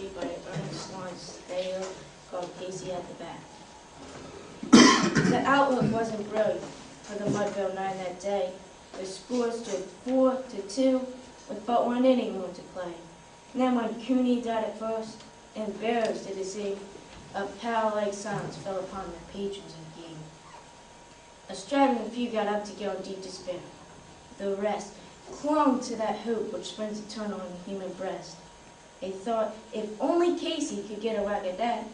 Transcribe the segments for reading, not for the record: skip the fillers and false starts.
tree by the earnest lawns there called Casey at the Bat. The outlook wasn't brilliant for the Mudville Nine that day. The score stood 4-2 with but one inning more to play. And then when Cooney died at first and Barrows did the same, a pal-like silence fell upon the patrons of the game. A straggling few got up to go in deep despair. The rest clung to that hope which springs eternal in the human breast. They thought, if only Casey could get a whack at that,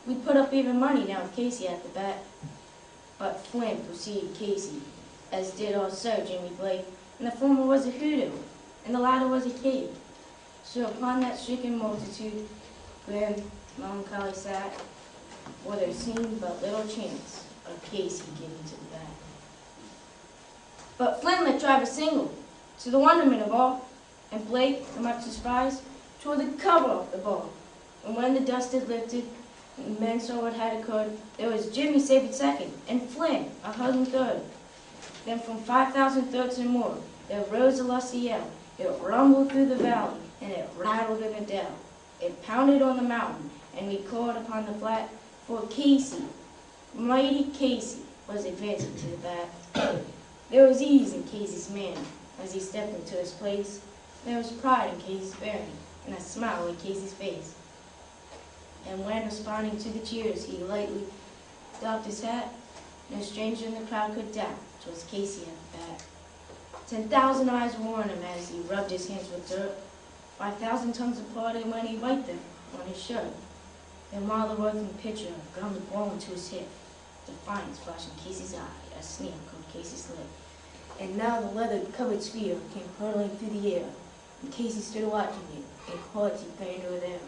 we'd put up even money now with Casey at the bat. But Flynn preceded Casey, as did also Jimmy Blake, and the former was a hoodoo, and the latter was a kid. So upon that stricken multitude, grim, melancholy sat, for there seemed but little chance of Casey getting to the bat. But Flynn let drive a single, to the wonderment of all, and Blake, the much despised, tore the cover off the ball. And when the dust had lifted, and men saw what had occurred, there was Jimmy safe at second, and Flynn a hugging third. Then from 5,000 thirds and more, there rose a lusty yell. It rumbled through the valley, and it rattled in the dell. It pounded on the mountain, and we called upon the flat, for Casey, mighty Casey, was advancing to the bat. There was ease in Casey's manner as he stepped into his place. There was pride in Casey's bearing, and a smile in Casey's face. And when, responding to the cheers, he lightly doffed his hat, no stranger in the crowd could doubt 'twas Casey at the bat. 10,000 eyes were on him as he rubbed his hands with dirt. 5,000 tongues applauded when he wiped them on his shirt. Then while the working pitcher ground the ball into his hip, defiance flashed in Casey's eye, a sneer curved Casey's lip. And now the leather-covered sphere came hurtling through the air, and Casey stood watching it, in haughty pain over there.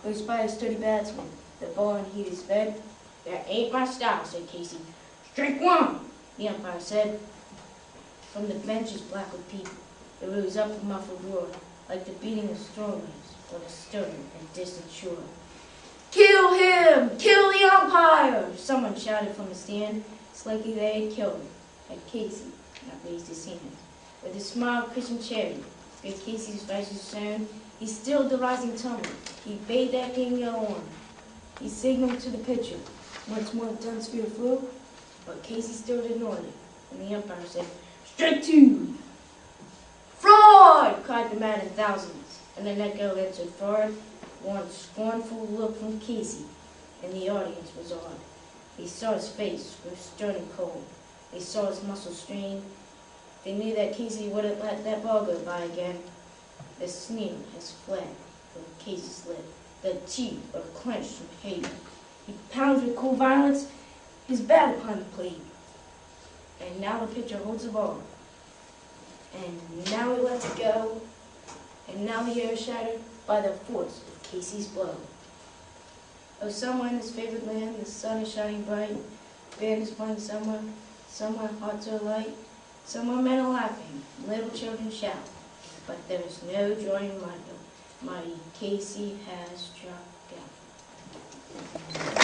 Close by a sturdy batsman, the ball in heat is fed. That ain't my style, said Casey. Strike one, the umpire said. From the benches black with people, there rose up a muffled roar, like the beating of storm waves on a stern and distant shore. Kill him! Kill the umpire! Someone shouted from the stand. It's likely they had killed him, had Casey not raised his hand. With a smile of Christian charity, good Casey's vices shown, he stilled the rising tumult. He bade that game go on. He signaled to the pitcher. Once more the dun sphere flew, but Casey still ignored it, and the umpire said, Strike two! Fraud! Cried the man in thousands, and the echo answered fraud. One scornful look from Casey, and the audience was awed. They saw his face grow stern and cold. They saw his muscles strain. They knew that Casey wouldn't let that ball go by again. The sneer has fled from Casey's lip. The teeth are clenched from hate. He pounds with cool violence his bat upon the plate. And now the pitcher holds the ball. And now he lets it go. And now the air is shattered by the force of Casey's blow. Oh, somewhere in this favored land, the sun is shining bright. Band is playing somewhere hearts are light. Somewhere men are laughing, little children shout. But there is no joy in Mudville. Mighty Casey has struck out.